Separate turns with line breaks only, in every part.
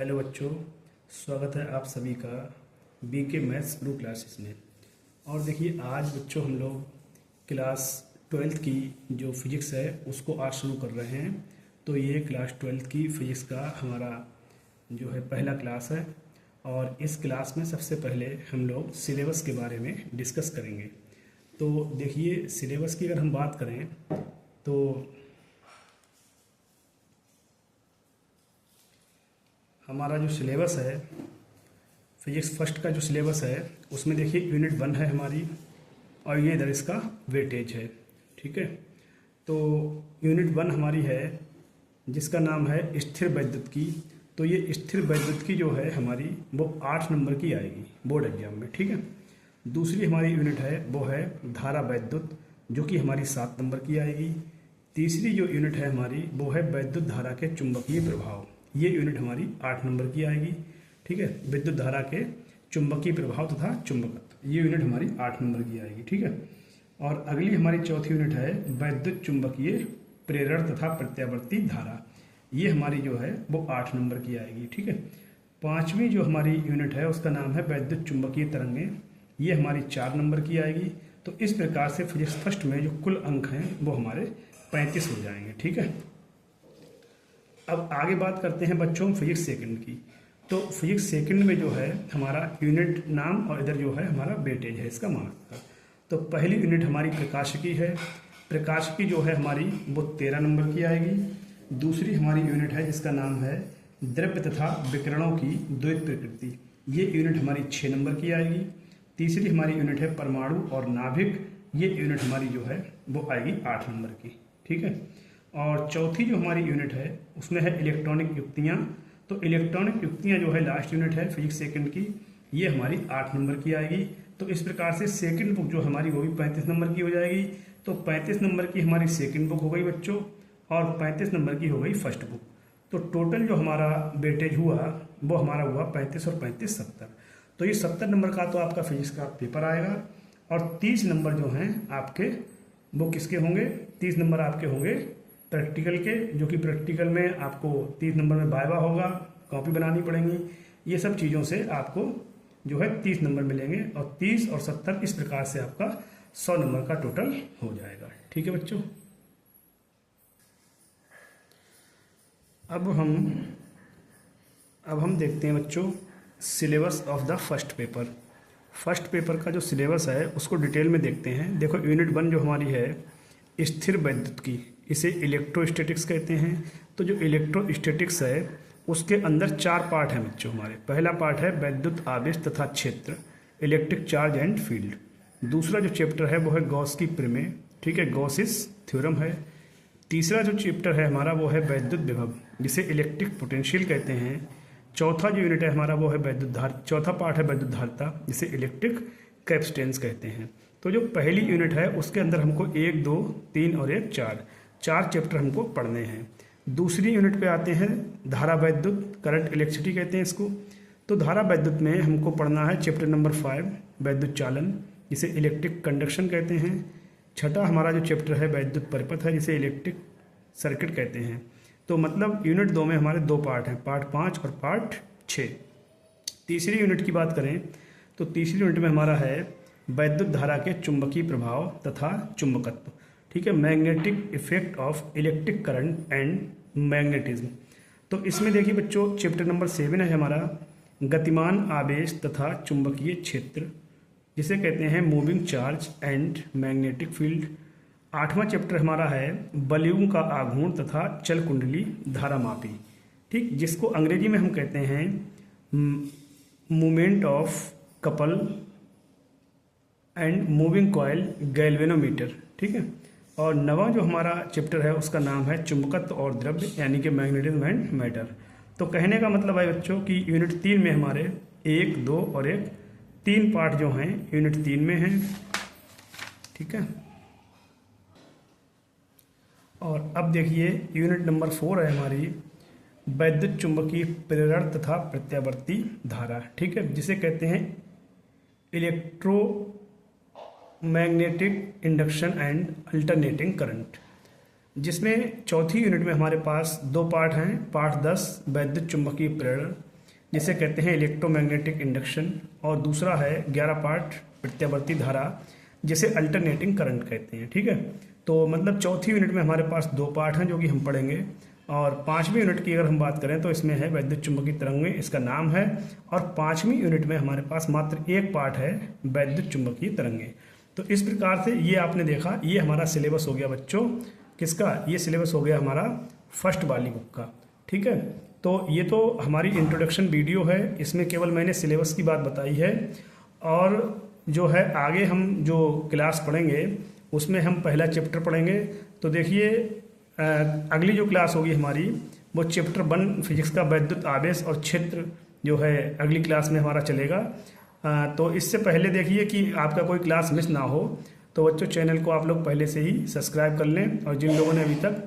Hello बच्चों, स्वागत है आप सभी का बीके मैथ्स ग्रुप क्लासेस में। और देखिए आज बच्चों हम लोग क्लास 12th की जो फिजिक्स है उसको आज शुरू कर रहे हैं। तो ये क्लास 12th की फिजिक्स का हमारा जो है पहला क्लास है और इस क्लास में सबसे पहले हम लोग सिलेबस के बारे में डिस्कस करेंगे। तो देखिए सिलेबस की अगर हम बात करें तो हमारा जो सिलेबस है फिजिक्स फर्स्ट का जो सिलेबस है उसमें देखिए यूनिट 1 है हमारी और ये इधर इसका वेटेज है। ठीक है, तो यूनिट 1 हमारी है जिसका नाम है स्थिर वैद्युत की। तो ये स्थिर वैद्युत की जो है हमारी वो 8 नंबर की आएगी बोर्ड एग्जाम में। ठीक है, दूसरी हमारी यूनिट है वो है धारा वैद्युत जो कि हमारी 7 नंबर की आएगी। तीसरी जो यूनिट है हमारी वो है वैद्युत धारा के चुंबकीय प्रभाव, ये यूनिट हमारी 8 नंबर की आएगी। ठीक है, विद्युत धारा के चुंबकीय प्रभाव तथा चुंबकत्व, ये यूनिट हमारी 8 नंबर की आएगी। ठीक है, और अगली हमारी चौथी यूनिट है वैद्युत चुंबकीय प्रेरण तथा प्रत्यावर्ती धारा, ये हमारी जो है वो 8 नंबर की आएगी। ठीक है, पांचवी जो हमारी यूनिट है उसका नाम है वैद्युत चुंबकीय तरंगें, ये हमारी 4 नंबर की आएगी। तो इस प्रकार से फिजिक्स फर्स्ट में जो कुल अंक हैं वो हमारे 35 हो जाएंगे। ठीक है, अब आगे बात करते हैं बच्चों फिजिक्स सेकंड की। तो फिजिक्स सेकंड में जो है हमारा यूनिट नाम और इधर जो है हमारा वेटेज है इसका मार्क्स का। तो पहली यूनिट हमारी प्रकाशिकी है, प्रकाशिकी जो है हमारी वो 13 नंबर की आएगी। दूसरी हमारी यूनिट है जिसका नाम है द्रव्य तथा विकिरणों की द्वैत प्रकृति, ये यूनिट हमारी 6 नंबर की आएगी। तीसरी हमारी यूनिट है परमाणु और नाभिक, ये यूनिट हमारी जो है वो आएगी 8 नंबर की। ठीक है, और चौथी जो हमारी यूनिट है उसमें है इलेक्ट्रॉनिक युक्तियाँ। तो इलेक्ट्रॉनिक युक्तियाँ जो है लास्ट यूनिट है फिजिक्स सेकंड की, ये हमारी 8 नंबर की आएगी। तो इस प्रकार से सेकंड बुक जो हमारी वो भी 35 नंबर की हो जाएगी। तो 35 नंबर की हमारी सेकंड बुक हो गई बच्चों और 35 नंबर की हो गई फर्स्ट बुक। तो टोटल जो हमारा वेटेज हुआ वो हमारा हुआ 35 और 35 70। तो ये 70 नंबर का तो आपका फिजिक्स का पेपर आएगा और 30 नंबर जो हैं आपके वो किसके होंगे, 30 नंबर आपके होंगे प्रैक्टिकल के, जो कि प्रैक्टिकल में आपको 30 नंबर में वाइवा होगा, कॉपी बनानी पड़ेंगी। ये सब चीज़ों से आपको जो है 30 नंबर मिलेंगे और 30 और 70 इस प्रकार से आपका 100 नंबर का टोटल हो जाएगा। ठीक है बच्चों, अब हम देखते हैं बच्चों syllabus of the first paper. First paper का जो सिलेबस है उसको डिटेल में देखते हैं। देखो यूनिट 1 जो हमारी है स्थिर वैद्युत की, इसे इलेक्ट्रोस्टैटिक्स कहते हैं। तो जो इलेक्ट्रोस्टैटिक्स है उसके अंदर 4 पार्ट हैं बच्चों हमारे। पहला पार्ट है वैद्युत आवेश तथा क्षेत्र, इलेक्ट्रिक चार्ज एंड फील्ड। दूसरा जो चैप्टर है वो है गॉस की प्रमेय, ठीक है, गॉसिस थ्योरम है। तीसरा जो चैप्टर है हमारा वो है वैद्युत विभव, जिसे इलेक्ट्रिक पोटेंशियल कहते हैं। चौथा जो यूनिट है हमारा वो है चौथा पार्ट है वैद्युत धारिता, जिसे इलेक्ट्रिक कैपेसिटेंस कहते हैं। तो जो पहली यूनिट है उसके अंदर हमको 1, 2, 3 और 1 4 चैप्टर हमको पढ़ने हैं। दूसरी यूनिट पे आते हैं धारा वैद्युत, करंट इलेक्ट्रिसिटी कहते हैं इसको। तो धारा वैद्युत में हमको पढ़ना है चैप्टर नंबर 5 वैद्युत चालन, जिसे इलेक्ट्रिक कंडक्शन कहते हैं। छठा हमारा जो चैप्टर है वैद्युत परिपथ है, जिसे इलेक्ट्रिक सर्किट कहते हैं। तो मतलब यूनिट 2 में हमारे 2 पार्ट हैं, पार्ट 5 और पार्ट 6। तीसरी यूनिट की बात करें तो तीसरी यूनिट में हमारा है वैद्युत धारा के चुंबकीय प्रभाव तथा चुंबकत्व, ठीक है, magnetic effect of electric current and magnetism. तो इसमें देखिए बच्चों चैप्टर नंबर 7 है हमारा गतिमान आवेश तथा चुंबकीय क्षेत्र, जिसे कहते हैं moving charge and magnetic field. 8वां चैप्टर हमारा है बलयुग्म का आघूर्ण तथा चल कुंडली धारामापी, ठीक, जिसको अंग्रेजी में हम कहते हैं movement of couple and moving coil galvanometer, ठीक है। और 9वां जो हमारा चैप्टर है उसका नाम है चुंबकत्व और द्रव्य, यानी कि मैग्नेटिज्म एंड मैटर। तो कहने का मतलब है बच्चों कि यूनिट 3 में हमारे 1, 2 और 3 पार्ट जो हैं यूनिट 3 में हैं। ठीक है, और अब देखिए यूनिट नंबर 4 है हमारी वैद्युत चुंबकीय प्रेरण तथा प्रत्यावर्ती धारा, ठीक है, जिसे कहते हैं electromagnetic induction and alternating current, जिसमें चौथी यूनिट में हमारे पास 2 पार्ट हैं। पार्ट 10 वैद्युत चुंबकीय प्रेरण जिसे कहते हैं इलेक्ट्रोमैग्नेटिक इंडक्शन, और दूसरा है 11 पार्ट प्रत्यावर्ती धारा, जिसे अल्टरनेटिंग करंट कहते हैं। ठीक है, तो मतलब चौथी यूनिट में हमारे पास 2 पार्ट हैं जो कि हम पढ़ेंगे, और 5वीं यूनिट की अगर हम बात करें तो इसमें है वैद्युत चुंबकीय तरंगें, इसका नाम है। और 5वीं यूनिट में हमारे पास मात्र एक पार्ट है वैद्युत चुंबकीय तरंगें। तो इस प्रकार से ये आपने देखा, ये हमारा सिलेबस हो गया बच्चों, किसका, ये सिलेबस हो गया हमारा फर्स्ट वाली बुक का। ठीक है, तो ये तो हमारी इंट्रोडक्शन वीडियो है, इसमें केवल मैंने सिलेबस की बात बताई है। और जो है आगे हम जो क्लास पढ़ेंगे उसमें हम पहला चैप्टर पढ़ेंगे। तो देखिए अगली जो क्लास होगी हमारी वो चैप्टर 1 फिजिक्स का वैद्युत आवेश और क्षेत्र जो है अगली क्लास में हमारा चलेगा। तो इससे पहले देखिए कि आपका कोई क्लास मिस ना हो, तो बच्चों चैनल को आप लोग पहले से ही सब्सक्राइब कर लें, और जिन लोगों ने अभी तक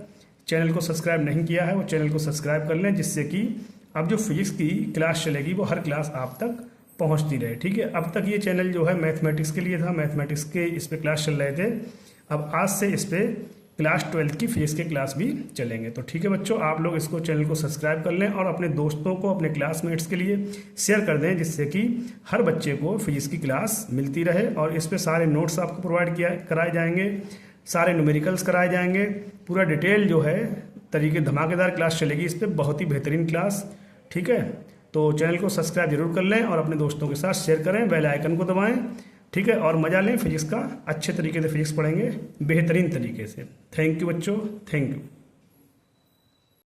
चैनल को सब्सक्राइब नहीं किया है वो चैनल को सब्सक्राइब कर लें, जिससे कि अब जो फिजिक्स की क्लास चलेगी वो हर क्लास आप तक पहुंचती रहे। ठीक है, अब तक ये चैनल जो है मैथमेटिक्स के लिए था, मैथमेटिक्स के इस पे क्लास चल रहे थे, अब आज से इस पे क्लास 12 की फिजिक्स के क्लास भी चलेंगे। तो ठीक है बच्चों, आप लोग इसको चैनल को सब्सक्राइब कर लें और अपने दोस्तों को, अपने क्लासमेट्स के लिए शेयर कर दें, जिससे कि हर बच्चे को फिजिक्स की क्लास मिलती रहे। और इस पे सारे नोट्स आपको प्रोवाइड कराए जाएंगे, सारे न्यूमेरिकल्स कराए जाएंगे, पूरा डिटेल जो है तरीके धमाकेदार क्लास चलेगी इस पर, बहुत ही बेहतरीन क्लास। ठीक है, तो चैनल को सब्सक्राइब जरूर कर लें और अपने दोस्तों के साथ शेयर करें, बेल आइकन को दबाएं। ठीक है, और मजा लें फिजिक्स का, अच्छे तरीके से फिजिक्स पढ़ेंगे बेहतरीन तरीके से। थैंक यू बच्चों, थैंक यू।